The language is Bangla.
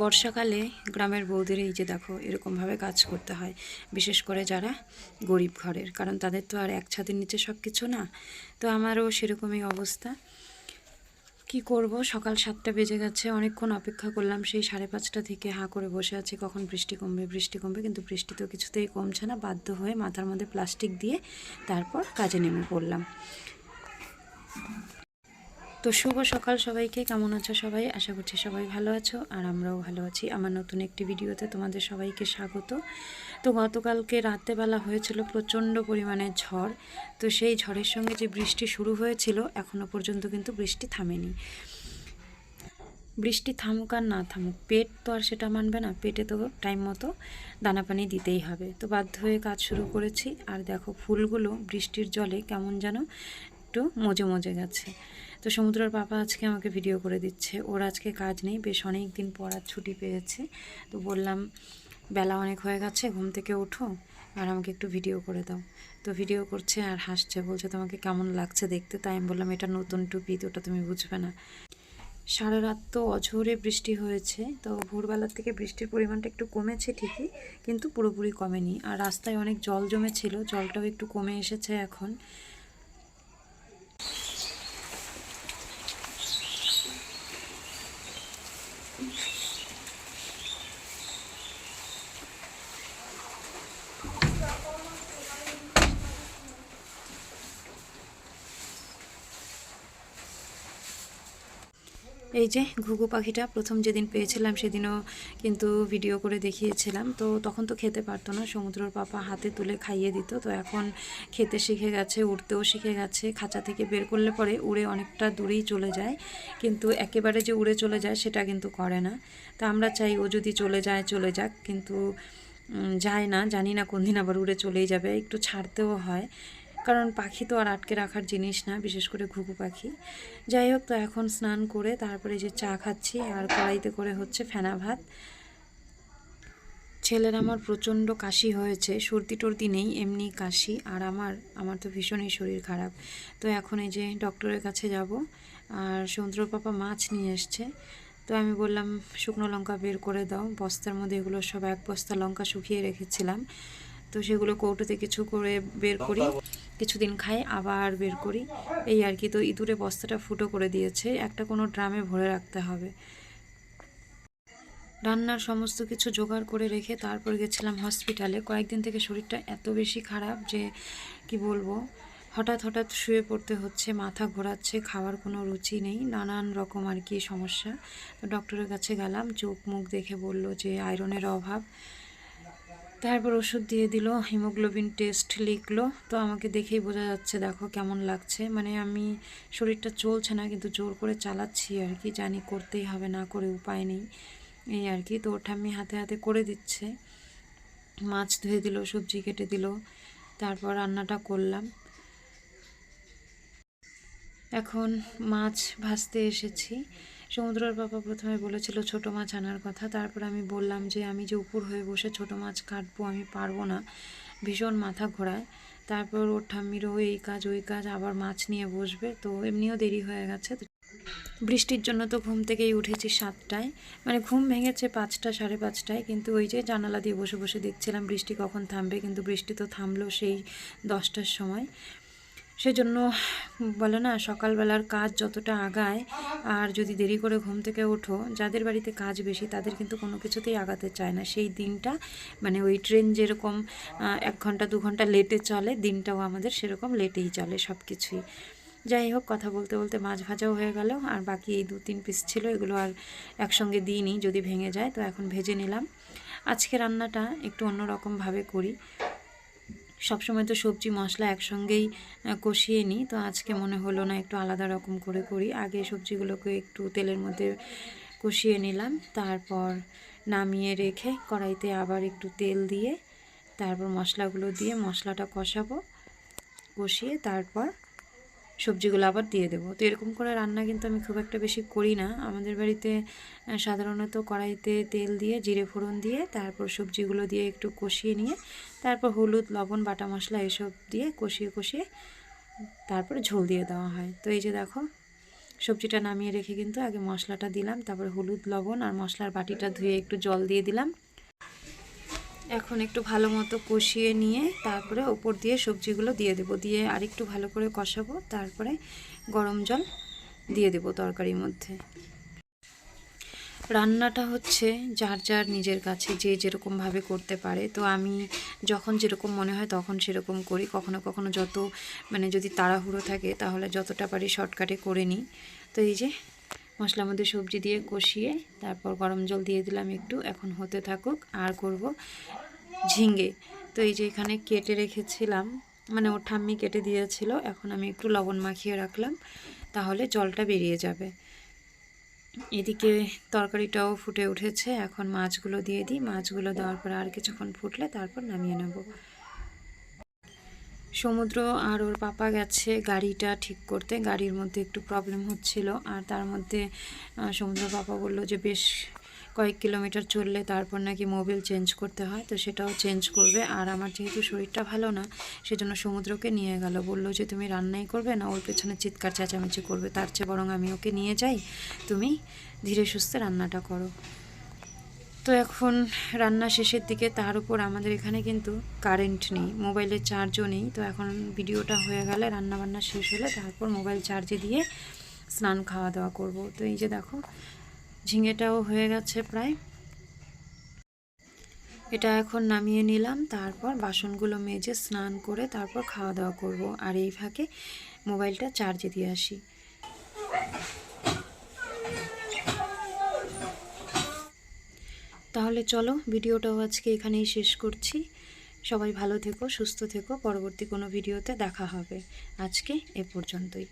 বর্ষাকালে গ্রামের বউদের এই যে দেখো এরকমভাবে কাজ করতে হয়, বিশেষ করে যারা গরিব ঘরের, কারণ তাদের তো আর এক ছাদের নিচে সব কিছু না। তো আমারও সেরকমই অবস্থা। কি করব, সকাল 7টা বেজে গেছে, অনেকক্ষণ অপেক্ষা করলাম, সেই 5:30 থেকে হাঁ করে বসে আছি কখন বৃষ্টি কমবে বৃষ্টি কমবে, কিন্তু বৃষ্টি তো কিছুতেই কমছে না। বাধ্য হয়ে মাথার মধ্যে প্লাস্টিক দিয়ে তারপর কাজে নেমে পড়লাম। তো শুভ সকাল সবাইকে, কেমন আছো সবাই? আশা করছি সবাই ভালো আছো, আর আমরাও ভালো আছি। আমার নতুন একটি ভিডিওতে তোমাদের সবাইকে স্বাগত। তো গতকালকে রাত্রেবেলা হয়েছিল প্রচণ্ড পরিমাণে ঝড়। তো সেই ঝড়ের সঙ্গে যে বৃষ্টি শুরু হয়েছিল, এখনও পর্যন্ত কিন্তু বৃষ্টি থামেনি। বৃষ্টি থামুক আর না থামুক, পেট তো আর সেটা মানবে না, পেটে তো টাইম মতো দানা পানি দিতেই হবে। তো বাধ্য হয়ে কাজ শুরু করেছি। আর দেখো ফুলগুলো বৃষ্টির জলে কেমন যেন একটু মজে মজে গেছে। তো সমুদ্রের পাপা আজকে আমাকে ভিডিও করে দিচ্ছে, ওর আজকে কাজ নেই, বেশ অনেক দিন পর আজ ছুটি পেয়েছে। তো বললাম বেলা অনেক হয়ে গেছে, ঘুম থেকে ওঠো আর আমাকে একটু ভিডিও করে দাও। তো ভিডিও করছে আর হাসছে, বলছে তোমাকে কেমন লাগছে দেখতে। তাই আমি বললাম এটা নতুন টুপি, ওটা তুমি বুঝবে না। সারা রাত তো অঝোরে বৃষ্টি হয়েছে। তো ভোরবেলার থেকে বৃষ্টির পরিমাণটা একটু কমেছে ঠিকই, কিন্তু পুরোপুরি কমেনি। আর রাস্তায় অনেক জল জমেছিল, জলটাও একটু কমে এসেছে এখন। এই যে ঘুঘু পাখিটা প্রথম যেদিন পেয়েছিলাম সেদিনও কিন্তু ভিডিও করে দেখিয়েছিলাম। তো তখন তো খেতে পারতো না, সমুদ্রের পাপা হাতে তুলে খাইয়ে দিত। তো এখন খেতে শিখে গেছে, উড়তেও শিখে গেছে। খাঁচা থেকে বের করলে পরে উড়ে অনেকটা দূরেই চলে যায়, কিন্তু একেবারে যে উড়ে চলে যায় সেটা কিন্তু করে না। তো আমরা চাই ও যদি চলে যায় চলে যাক, কিন্তু যায় না। জানি না কোন দিন আবার উড়ে চলেই যাবে, একটু ছাড়তেও হয়, কারণ পাখি তো আর আটকে রাখার জিনিস না, বিশেষ করে ঘুঘু পাখি। যাই হোক, তো এখন স্নান করে তারপরে যে চা খাচ্ছি, আর কড়াইতে করে হচ্ছে ফেনা ভাত। ছেলের আমার প্রচণ্ড কাশি হয়েছে, সর্দি টর্দি নেই, এমনি কাশি। আর আমার তো ভীষণই শরীর খারাপ। তো এখন এই যে ডক্টরের কাছে যাব। আর সমুদ্র পাপা মাছ নিয়ে এসছে। তো আমি বললাম শুকনো লঙ্কা বের করে দাও, বস্তার মধ্যে এগুলো সব 1 বস্তা লঙ্কা শুকিয়ে রেখেছিলাম। তো সেগুলো কৌটোতে কিছু করে বের করি, কিছুদিন খাই আবার বের করি, এই আর কি। তো ইঁদুরে বস্তাটা ফুটো করে দিয়েছে, একটা কোনো ড্রামে ভরে রাখতে হবে। রান্নার সমস্ত কিছু জোগাড় করে রেখে তারপর গেছিলাম হসপিটালে। কয়েকদিন থেকে শরীরটা এত বেশি খারাপ যে কি বলবো, হঠাৎ হঠাৎ শুয়ে পড়তে হচ্ছে, মাথা ঘোরাচ্ছে, খাওয়ার কোনো রুচি নেই, নানান রকম আর কি সমস্যা। তো ডক্টরের কাছে গেলাম, চোখ মুখ দেখে বলল যে আয়রনের অভাব। তারপর ওষুধ দিয়ে দিল, হিমোগ্লোবিন টেস্ট লিখলো। তো আমাকে দেখেই বোঝা যাচ্ছে, দেখো কেমন লাগছে। মানে আমি শরীরটা চলছে না, কিন্তু জোর করে চালাচ্ছি আর কি, জানি করতেই হবে, না করে উপায় নেই, এই আর কি। তো ওর ঠাম্মি হাতে হাতে করে দিচ্ছে, মাছ ধুয়ে দিল, সবজি কেটে দিল, তারপর রান্নাটা করলাম। এখন মাছ ভাজতে এসেছি। সমুদ্রের বাবা প্রথমে বলেছিল ছোট মাছ আনার কথা, তারপর আমি বললাম যে আমি যে উপর হয়ে বসে ছোট মাছ কাটবো আমি পারবো না, ভীষণ মাথা ঘোরায়। তারপর ওর ঠাম্মিরও এই কাজ ওই কাজ, আবার মাছ নিয়ে বসবে, তো এমনিও দেরি হয়ে গেছে। বৃষ্টির জন্য তো ঘুম থেকেই উঠেছি 7টায়, মানে ঘুম ভেঙেছে 5টা 5:30টায়, কিন্তু ওই যে জানালা দিয়ে বসে বসে দেখছিলাম বৃষ্টি কখন থামবে, কিন্তু বৃষ্টি তো থামলো সেই 10টার সময়। সেজন্য বলে না, সকালবেলার কাজ যতটা আগায়, আর যদি দেরি করে ঘুম থেকে ওঠো, যাদের বাড়িতে কাজ বেশি তাদের কিন্তু কোনো কিছুতেই আগাতে চায় না সেই দিনটা। মানে ওই ট্রেন যেরকম 1 ঘন্টা 2 ঘন্টা লেটে চলে, দিনটাও আমাদের সেরকম লেটেই চলে সব কিছুই। যাই হোক, কথা বলতে বলতে মাছ ভাজাও হয়ে গেল, আর বাকি এই 2-3 পিস ছিল, এগুলো আর একসঙ্গে দিইনি, যদি ভেঙে যায়। তো এখন ভেজে নিলাম। আজকে রান্নাটা একটু অন্যরকমভাবে করি, সবসময় তো সবজি মশলা একসঙ্গেই কষিয়ে নিই। তো আজকে মনে হলো না, একটু আলাদা রকম করে করি। আগে সবজিগুলোকে একটু তেলের মধ্যে কষিয়ে নিলাম, তারপর নামিয়ে রেখে কড়াইতে আবার একটু তেল দিয়ে তারপর মশলাগুলো দিয়ে মশলাটা কষাবো, কষিয়ে তারপর সবজিগুলো আবার দিয়ে দেবো। তো এরকম করে রান্না কিন্তু আমি খুব একটা বেশি করি না। আমাদের বাড়িতে সাধারণত কড়াইতে তেল দিয়ে জিরে ফোড়ন দিয়ে তারপর সবজিগুলো দিয়ে একটু কষিয়ে নিয়ে তারপর হলুদ লবণ বাটা মশলা এসব দিয়ে কষিয়ে কষিয়ে তারপরে ঝোল দিয়ে দেওয়া হয়। তো এই যে দেখো সবজিটা নামিয়ে রেখে কিন্তু আগে মশলাটা দিলাম, তারপরে হলুদ লবণ আর মশলার বাটিটা ধুয়ে একটু জল দিয়ে দিলাম। এখন একটু ভালো মতো কষিয়ে নিয়ে তারপরে ওপর দিয়ে সবজিগুলো দিয়ে দেবো, দিয়ে আরেকটু ভালো করে কষাবো, তারপরে গরম জল দিয়ে দেবো তরকারির মধ্যে। রান্নাটা হচ্ছে যার যার নিজের কাছে যে যেরকমভাবে করতে পারে। তো আমি যখন যেরকম মনে হয় তখন সেরকম করি। কখনো কখনো যদি তাড়াহুড়ো থাকে তাহলে যতটা পারি শর্টকাটে করে নিই। তো এই যে মশলার মধ্যে সবজি দিয়ে কষিয়ে তারপর গরম জল দিয়ে দিলাম একটু, এখন হতে থাকুক। আর করব ঝিঙে। তো এই যে এখানে কেটে রেখেছিলাম, ওর ঠাম্মি কেটে দিয়েছিল, এখন আমি একটু লবণ মাখিয়ে রাখলাম, তাহলে জলটা বেরিয়ে যাবে। এদিকে তরকারিটাও ফুটে উঠেছে, এখন মাছগুলো দিয়ে দিই। মাছগুলো দেওয়ার পর আর কিছুক্ষণ ফুটলে তারপর নামিয়ে নেব। সমুদ্র আর ওর পাপা গেছে গাড়িটা ঠিক করতে, গাড়ির মধ্যে একটু প্রবলেম হচ্ছিল। আর তার মধ্যে সমুদ্র পাপা বলল যে বেশ কয়েক কিলোমিটার চললে তারপর নাকি মোবিল চেঞ্জ করতে হয়, তো সেটাও চেঞ্জ করবে। আর আমার যেহেতু শরীরটা ভালো না, সেজন্য সমুদ্রকে নিয়ে গেল, বললো যে তুমি রান্নাই করবে না, ওর পেছনে চিৎকার চেঁচামেচি করবে, তার চেয়ে বরং আমি ওকে নিয়ে যাই, তুমি ধীরে সুস্থে রান্নাটা করো। তো এখন রান্না শেষের দিকে, তার উপর আমাদের এখানে কিন্তু কারেন্ট নেই, মোবাইলের চার্জও নেই। তো এখন ভিডিওটা হয়ে গেলে, রান্নাবান্না শেষ হলে তারপর মোবাইল চার্জে দিয়ে স্নান খাওয়া দাওয়া করব। তো এই যে দেখো ঝিঙেটাও হয়ে গেছে প্রায়, এটা এখন নামিয়ে নিলাম, তারপর বাসনগুলো মেজে স্নান করে তারপর খাওয়া দাওয়া করব। আর এই ফাঁকে মোবাইলটা চার্জে দিয়ে আসি। তাহলে চলো ভিডিওটাও আজকে এখানেই শেষ করছি। সবাই ভালো থেকো, সুস্থ থেকো, পরবর্তী কোনো ভিডিওতে দেখা হবে। আজকে এ পর্যন্তই।